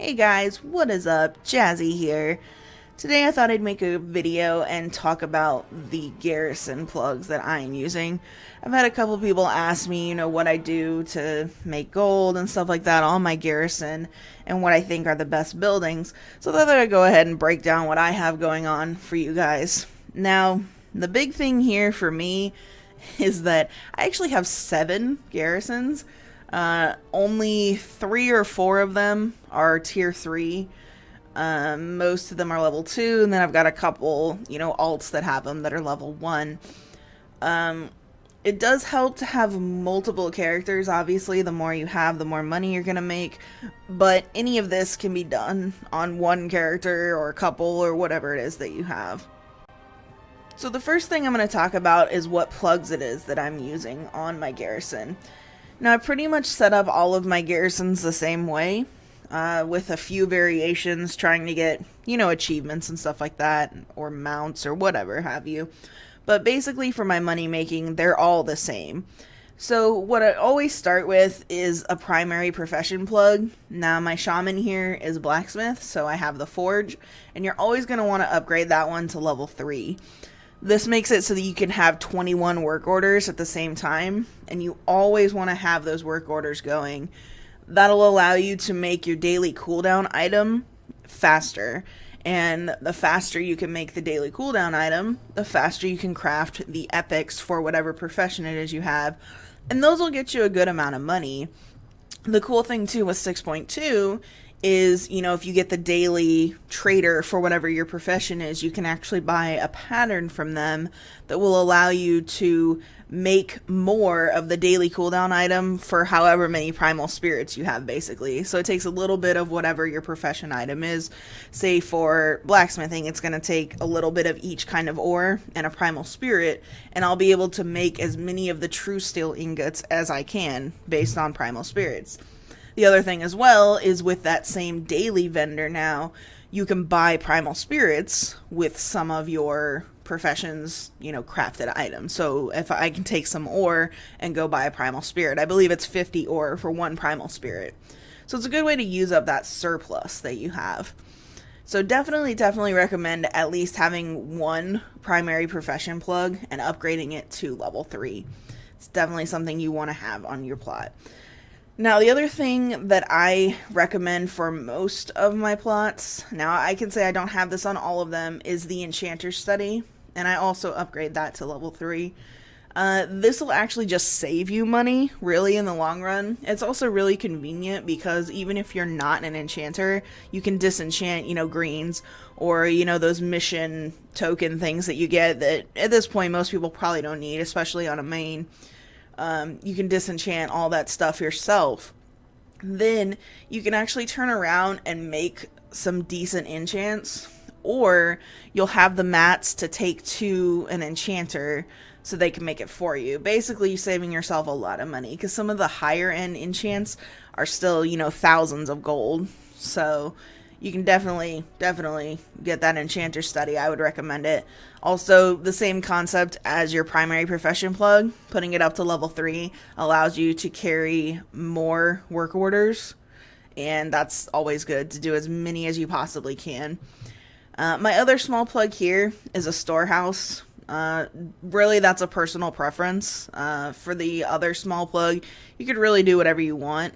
Hey guys, what is up? Jazzy here. Today I thought I'd make a video and talk about the Garrison plugs that I'm using. I've had a couple people ask me, what I do to make gold and stuff like that on my Garrison and what I think are the best buildings. So I thought I'd go ahead and break down what I have going on for you guys. Now, the big thing here for me is that I actually have 7 Garrisons. Only 3 or 4 of them are tier 3. Most of them are level 2, and then I've got a couple, alts that have them that are level 1. It does help to have multiple characters. Obviously, the more you have, the more money you're gonna make, but any of this can be done on one character or a couple or whatever it is that you have. So the first thing I'm going to talk about is what plugs it is that I'm using on my Garrison. Now, I pretty much set up all of my Garrisons the same way, with a few variations, trying to get, achievements and stuff like that, or mounts or whatever have you. But basically for my money making, they're all the same. So what I always start with is a primary profession plug. Now my shaman here is blacksmith, so I have the forge, and you're always going to want to upgrade that one to level 3. This makes it so that you can have 21 work orders at the same time, and you always want to have those work orders going. That'll allow you to make your daily cooldown item faster, and the faster you can make the daily cooldown item, the faster you can craft the epics for whatever profession it is you have, and those will get you a good amount of money. The cool thing too with 6.2 is, if you get the daily trader for whatever your profession is, you can actually buy a pattern from them that will allow you to make more of the daily cooldown item for however many primal spirits you have, basically. So it takes a little bit of whatever your profession item is. Say for blacksmithing, it's going to take a little bit of each kind of ore and a primal spirit, and I'll be able to make as many of the true steel ingots as I can based on primal spirits. The other thing as well is with that same daily vendor now, you can buy primal spirits with some of your profession's, crafted items. So if I can take some ore and go buy a primal spirit, I believe it's 50 ore for one primal spirit. So it's a good way to use up that surplus that you have. So definitely recommend at least having one primary profession plug and upgrading it to level 3. It's definitely something you want to have on your plot. Now, the other thing that I recommend for most of my plots, now I can say I don't have this on all of them, is the Enchanter Study, and I also upgrade that to level 3. This will actually just save you money, really, in the long run. It's also really convenient because even if you're not an enchanter, you can disenchant, greens, or, those mission token things that you get that, at this point, most people probably don't need, especially on a main. You can disenchant all that stuff yourself. Then you can actually turn around and make some decent enchants, or you'll have the mats to take to an enchanter so they can make it for you. Basically, you're saving yourself a lot of money because some of the higher end enchants are still, thousands of gold. So you can definitely get that Enchanter Study. I would recommend it. Also, the same concept as your primary profession plug, putting it up to level 3 allows you to carry more work orders, and that's always good to do as many as you possibly can. My other small plug here is a storehouse. Really, that's a personal preference. For the other small plug, you could really do whatever you want.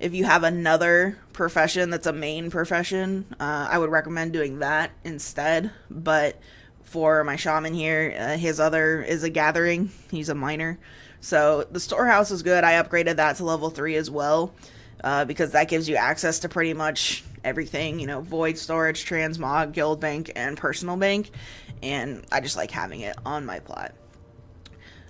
If you have another profession that's a main profession, I would recommend doing that instead. But for my shaman here, his other is a gathering. He's a miner. So the storehouse is good. I upgraded that to level 3 as well, because that gives you access to pretty much everything. Void storage, transmog, guild bank, and personal bank. And I just like having it on my plot.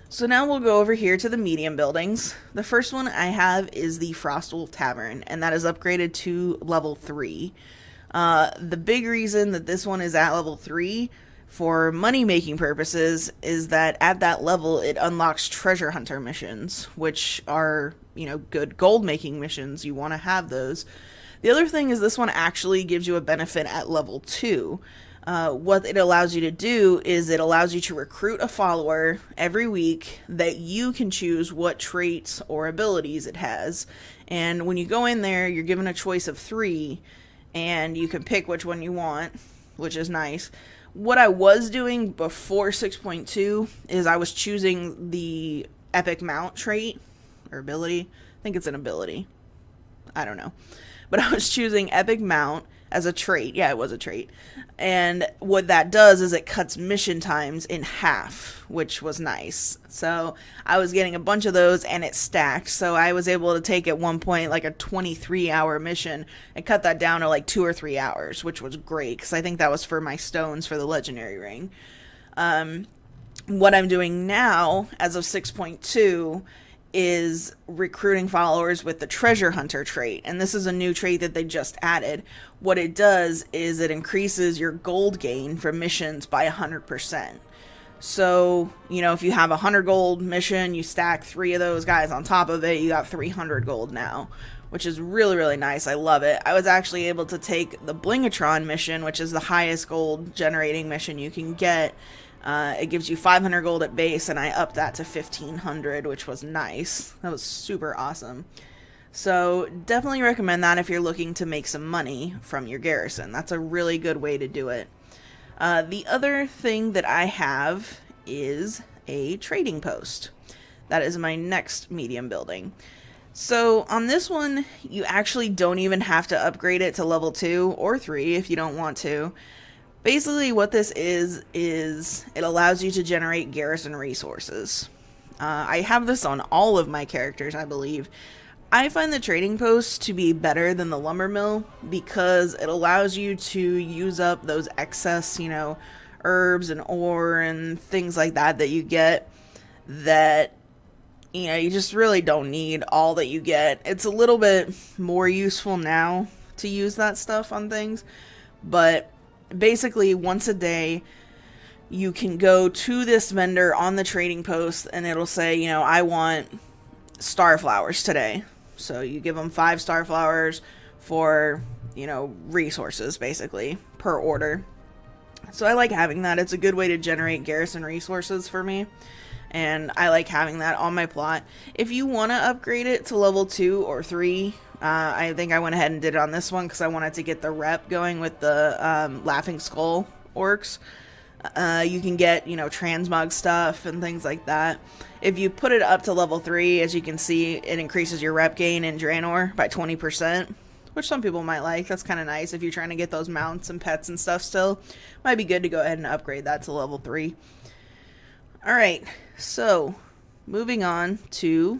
So now we'll go over here to the medium buildings. The first one I have is the Frostwolf Tavern, and that is upgraded to level 3. The big reason that this one is at level 3 for money-making purposes is that at that level it unlocks treasure hunter missions, which are, good gold-making missions. You want to have those. The other thing is this one actually gives you a benefit at level 2. What it allows you to do is it allows you to recruit a follower every week that you can choose what traits or abilities it has. And when you go in there, you're given a choice of 3, and you can pick which one you want, which is nice. What I was doing before 6.2 is I was choosing the epic mount trait or ability. I think it's an ability. I don't know. But I was choosing epic mount as a trait. Yeah, it was a trait. And what that does is it cuts mission times in half, which was nice. So I was getting a bunch of those and it stacked. So I was able to take at one point like a 23-hour mission and cut that down to like 2 or 3 hours, which was great because I think that was for my stones for the legendary ring. What I'm doing now as of 6.2 is recruiting followers with the treasure hunter trait, and this is a new trait that they just added. What it does is it increases your gold gain from missions by 100%. So, you know, if you have a 100 gold mission, you stack 3 of those guys on top of it, you got 300 gold now, which is really, really nice. I love it. I was actually able to take the Blingatron mission, which is the highest gold generating mission you can get. It gives you 500 gold at base, and I upped that to 1500, which was nice. That was super awesome. So definitely recommend that if you're looking to make some money from your garrison. That's a really good way to do it. The other thing that I have is a trading post. That is my next medium building. So on this one, you actually don't even have to upgrade it to level 2 or 3 if you don't want to. Basically what this is it allows you to generate garrison resources. I have this on all of my characters, I believe. I find the trading post to be better than the lumber mill because it allows you to use up those excess, you know, herbs and ore and things like that that you get that, you know, you just really don't need all that you get. It's a little bit more useful now to use that stuff on things, but basically once a day you can go to this vendor on the trading post and it'll say, you know, I want star flowers today. So you give them 5 star flowers for, you know, resources basically per order. So I like having that. It's a good way to generate garrison resources for me, and I like having that on my plot. If you want to upgrade it to level 2 or 3, I think I went ahead and did it on this one because I wanted to get the rep going with the Laughing Skull orcs. You can get, you know, transmog stuff and things like that. If you put it up to level 3, as you can see, it increases your rep gain in Draenor by 20%, which some people might like. That's kind of nice if you're trying to get those mounts and pets and stuff still. Might be good to go ahead and upgrade that to level 3. Alright, so moving on to,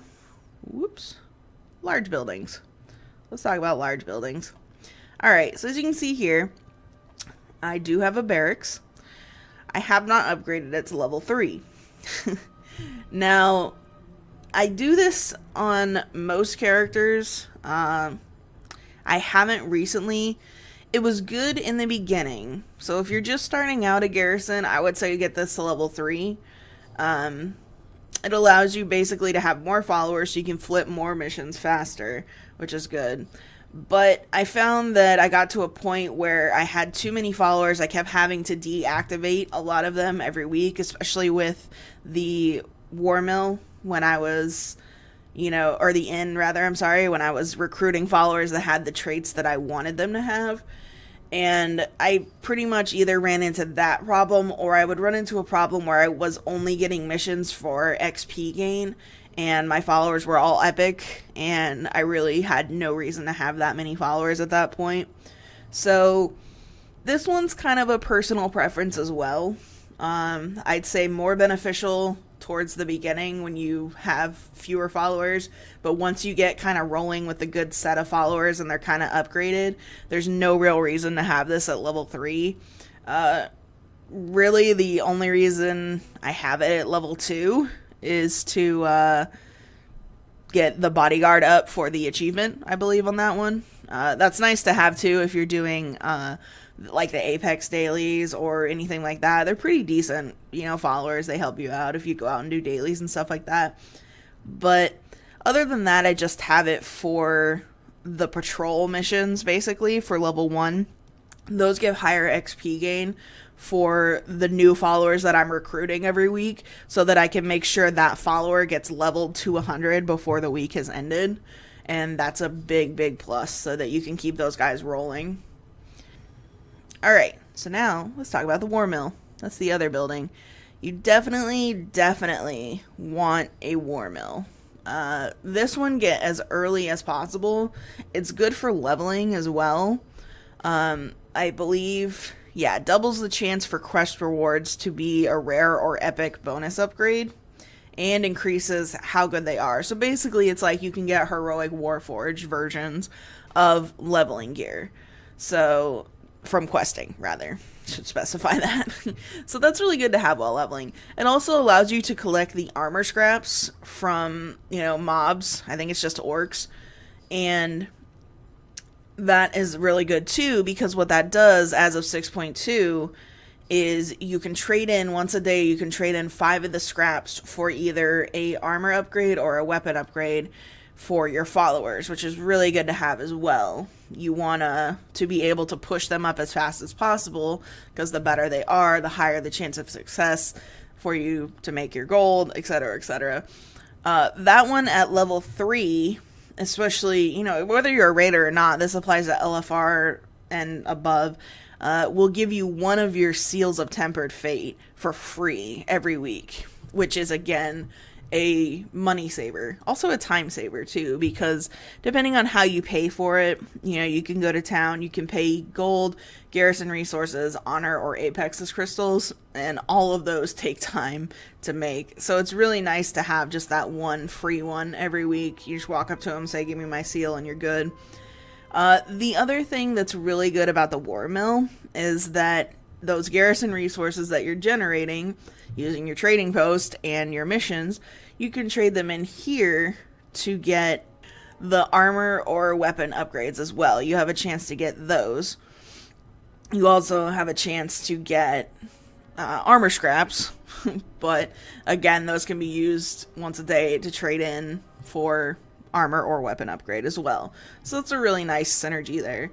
large buildings. Let's talk about large buildings. Alright, so as you can see here, I do have a barracks. I have not upgraded it to level 3. Now, I do this on most characters. I haven't recently. It was good in the beginning. So if you're just starting out a garrison, I would say you get this to level 3. It allows you basically to have more followers so you can flip more missions faster, which is good. But I found that I got to a point where I had too many followers. I kept having to deactivate a lot of them every week, especially with the war mill when I was, you know, or the inn rather, I'm sorry, when I was recruiting followers that had the traits that I wanted them to have. And I pretty much either ran into that problem or I would run into a problem where I was only getting missions for XP gain and my followers were all epic and I really had no reason to have that many followers at that point. So this one's kind of a personal preference as well. I'd say more beneficial towards the beginning when you have fewer followers, but once you get kind of rolling with a good set of followers and they're kind of upgraded, there's no real reason to have this at level 3. Really the only reason I have it at level 2 is to get the bodyguard up for the achievement, I believe, on that one. That's nice to have too if you're doing like the Apex dailies or anything like that. They're pretty decent, you know, followers. They help you out if you go out and do dailies and stuff like that. But other than that, I just have it for the patrol missions, basically, for level 1. Those give higher XP gain for the new followers that I'm recruiting every week so that I can make sure that follower gets leveled to 100 before the week has ended. And that's a big, big plus so that you can keep those guys rolling. Alright, so now let's talk about the war mill. That's the other building. You definitely want a war mill. This one, get as early as possible. It's good for leveling as well. I believe, yeah, doubles the chance for quest rewards to be a rare or epic bonus upgrade, and increases how good they are. So basically, it's like you can get heroic Warforged versions of leveling gear. So, from questing, rather. Should specify that. So that's really good to have while leveling. It also allows you to collect the armor scraps from, mobs. I think it's just orcs. And that is really good too, because what that does as of 6.2 is you can trade in once a day. You can trade in 5 of the scraps for either a armor upgrade or a weapon upgrade for your followers, which is really good to have as well. You want to be able to push them up as fast as possible, because the better they are, the higher the chance of success for you to make your gold, etc., etc. That one at level 3, especially, whether you're a raider or not, this applies to LFR and above, will give you one of your Seals of Tempered Fate for free every week, which is, again, a money saver. Also a time saver, too, because depending on how you pay for it, you can go to town, you can pay gold, garrison resources, honor, or apex's crystals, and all of those take time to make. So it's really nice to have just that one free one every week. You just walk up to them, say, give me my seal, and you're good. The other thing that's really good about the war mill is that those garrison resources that you're generating using your trading post and your missions, you can trade them in here to get the armor or weapon upgrades as well. You have a chance to get those. You also have a chance to get armor scraps, but again, those can be used once a day to trade in for armor or weapon upgrade as well. So it's a really nice synergy there.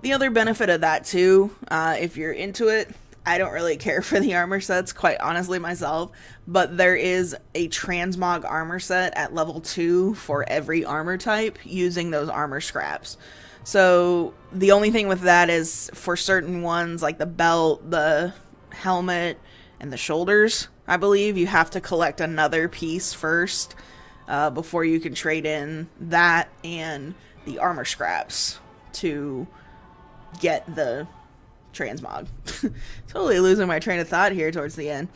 The other benefit of that too, if you're into it, I don't really care for the armor sets, quite honestly, myself, but there is a transmog armor set at level 2 for every armor type using those armor scraps. So the only thing with that is for certain ones, like the belt, the helmet, and the shoulders, I believe, you have to collect another piece first before you can trade in that and the armor scraps to get the transmog. Totally losing my train of thought here towards the end.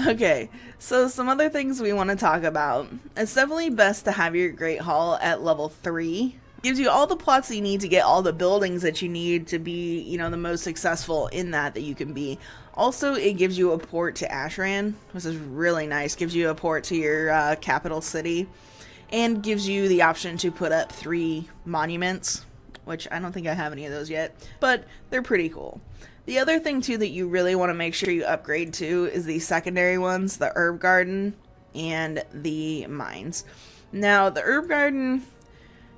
Okay, so some other things we want to talk about. It's definitely best to have your Great Hall at level 3. Gives you all the plots that you need to get all the buildings that you need to be, the most successful in that you can be. Also, it gives you a port to Ashran, which is really nice. Gives you a port to your capital city, and gives you the option to put up 3 monuments, which I don't think I have any of those yet, but they're pretty cool. The other thing, too, that you really want to make sure you upgrade to is the secondary ones, the herb garden and the mines. Now, the herb garden,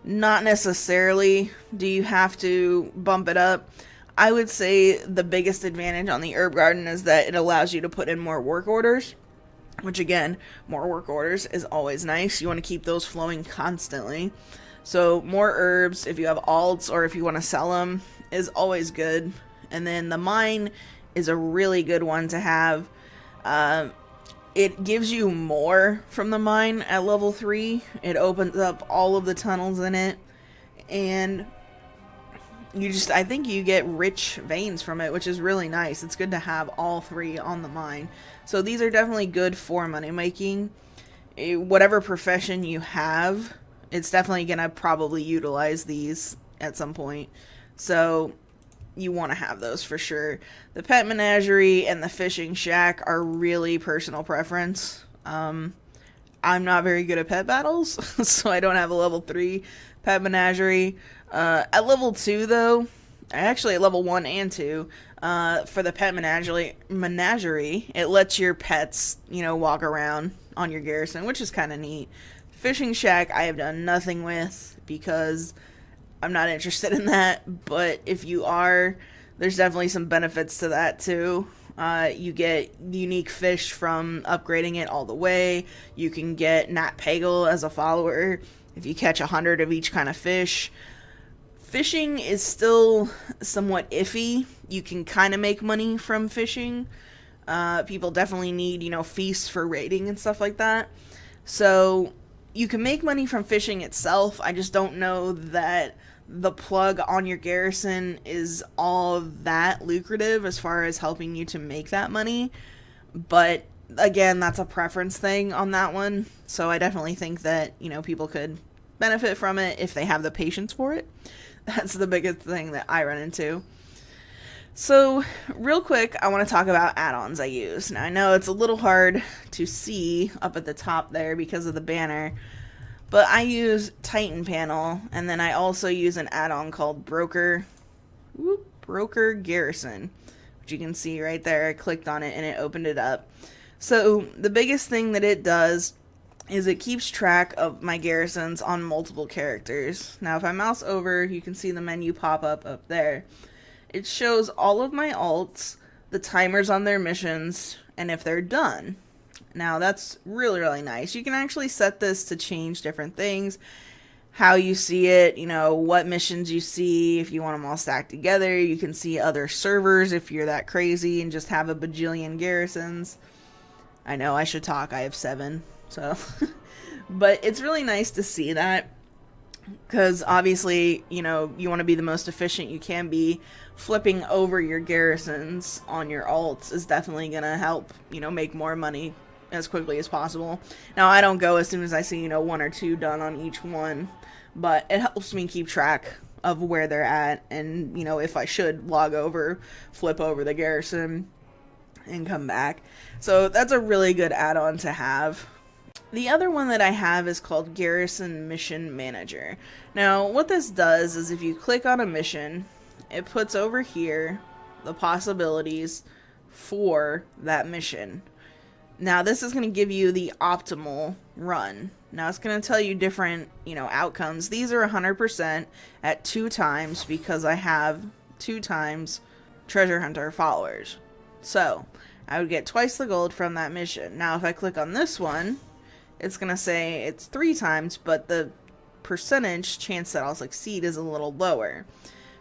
not necessarily do you have to bump it up. I would say the biggest advantage on the herb garden is that it allows you to put in more work orders, which, again, more work orders is always nice. You want to keep those flowing constantly. So more herbs, if you have alts or if you want to sell them, is always good. And then the mine is a really good one to have. It gives you more from the mine at level 3. It opens up all of the tunnels in it. And I think you get rich veins from it, which is really nice. It's good to have all 3 on the mine. So these are definitely good for money making. Whatever profession you have, it's definitely going to probably utilize these at some point. So you want to have those for sure. The pet menagerie and the fishing shack are really personal preference. I'm not very good at pet battles, so I don't have a level 3 pet menagerie. At level 2, though, actually at level 1 and 2, for the pet menagerie, it lets your pets, walk around on your garrison, which is kind of neat. Fishing shack, I have done nothing with because I'm not interested in that, but if you are, there's definitely some benefits to that too. You get unique fish from upgrading it all the way. You can get Nat Pagel as a follower if you catch 100 of each kind of fish. Fishing is still somewhat iffy. You can kind of make money from fishing. People definitely need, feasts for raiding and stuff like that. So you can make money from fishing itself. I just don't know that the plug on your garrison is all that lucrative as far as helping you to make that money. But again, that's a preference thing on that one. So I definitely think that, people could benefit from it if they have the patience for it. That's the biggest thing that I run into. So, real quick, I want to talk about add-ons I use. Now, I know it's a little hard to see up at the top there because of the banner, but I use Titan Panel, and then I also use an add-on called Broker Garrison, which you can see right there. I clicked on it and it opened it up. So, the biggest thing that it does is it keeps track of my garrisons on multiple characters. Now, if I mouse over, you can see the menu pop up there. It shows all of my alts, the timers on their missions, and if they're done. Now, that's really, really nice. You can actually set this to change different things. How you see it, what missions you see. If you want them all stacked together, you can see other servers if you're that crazy and just have a bajillion garrisons. I know I should talk. I have 7. So, but it's really nice to see that. Because obviously, you want to be the most efficient you can be. Flipping over your garrisons on your alts is definitely going to help, make more money as quickly as possible. Now, I don't go as soon as I see, 1 or 2 done on each one. But it helps me keep track of where they're at. And, if I should log over, flip over the garrison and come back. So that's a really good add-on to have. The other one that I have is called Garrison Mission Manager. Now, what this does is if you click on a mission, it puts over here the possibilities for that mission. Now, this is going to give you the optimal run. Now, it's going to tell you different, outcomes. These are 100% at 2 times because I have 2 times treasure hunter followers. So, I would get twice the gold from that mission. Now, if I click on this one, it's going to say it's 3 times, but the percentage chance that I'll succeed is a little lower.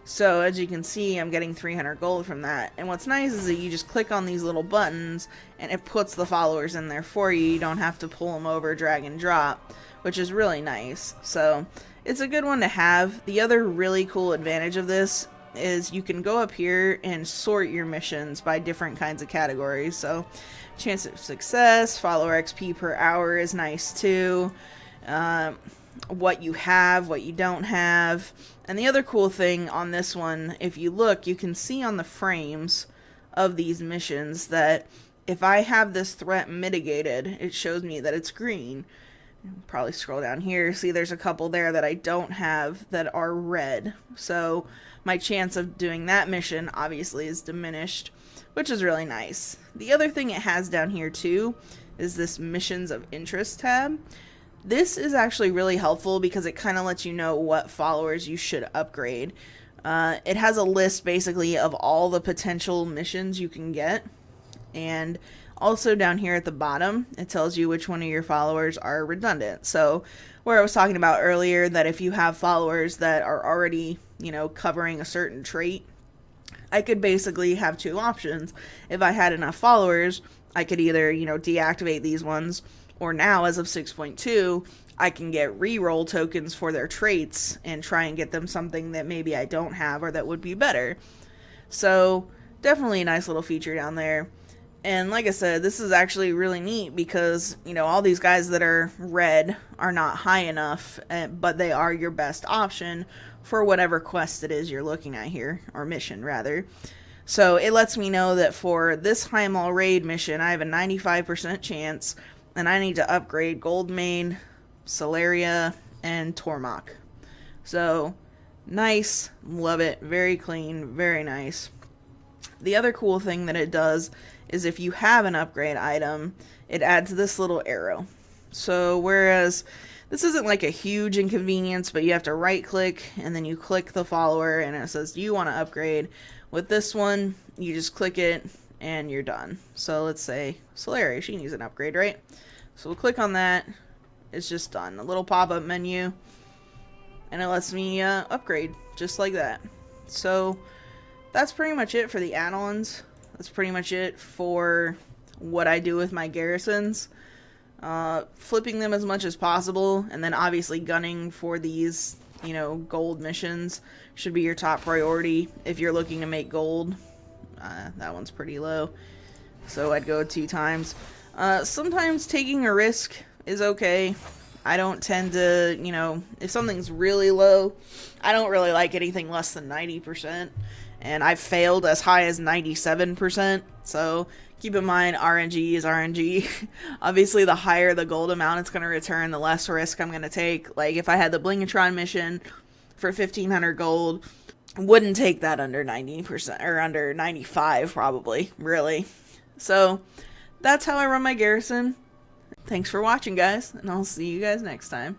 So as you can see, I'm getting 300 gold from that. And what's nice is that you just click on these little buttons and it puts the followers in there for you. You don't have to pull them over, drag and drop, which is really nice. So it's a good one to have. The other really cool advantage of this is you can go up here and sort your missions by different kinds of categories. So chance of success, follower XP per hour is nice too. What you have, what you don't have. And the other cool thing on this one, if you look, you can see on the frames of these missions that if I have this threat mitigated, it shows me that it's green. Probably scroll down here, see there's a couple there that I don't have that are red. So my chance of doing that mission obviously is diminished, which is really nice. The other thing it has down here too is this missions of interest tab. This is actually really helpful because it kind of lets you know what followers you should upgrade. It has a list basically of all the potential missions you can get. And also down here at the bottom, it tells you which one of your followers are redundant. So where I was talking about earlier that if you have followers that are already, covering a certain trait, I could basically have 2 options. If I had enough followers, I could either, deactivate these ones, or now as of 6.2, I can get reroll tokens for their traits and try and get them something that maybe I don't have or that would be better. So definitely a nice little feature down there. And like I said, this is actually really neat because, all these guys that are red are not high enough, but they are your best option for whatever quest it is you're looking at here, or mission rather. So it lets me know that for this Heimdall raid mission, I have a 95% chance, and I need to upgrade Goldmane, Celeria, and Tormach. So, nice, love it, very clean, very nice. The other cool thing that it does is if you have an upgrade item, it adds this little arrow. So, whereas this isn't like a huge inconvenience, but you have to right click, and then you click the follower, and it says, do you want to upgrade? With this one, you just click it, and you're done. So let's say Celeria, she needs an upgrade, right? So we'll click on that. It's just done. A little pop-up menu, and it lets me upgrade. just like that. So that's pretty much it for the add-ons. That's pretty much it for what I do with my garrisons. Flipping them as much as possible, and then obviously gunning for these, gold missions should be your top priority if you're looking to make gold. That one's pretty low, so I'd go 2 times. Sometimes taking a risk is okay. I don't tend to, if something's really low, I don't really like anything less than 90%, and I've failed as high as 97%, so keep in mind, RNG is RNG. Obviously, the higher the gold amount it's going to return, the less risk I'm going to take. Like, if I had the Blingatron mission for 1,500 gold, wouldn't take that under 90%, or under 95, probably, really. So, that's how I run my garrison. Thanks for watching, guys, and I'll see you guys next time.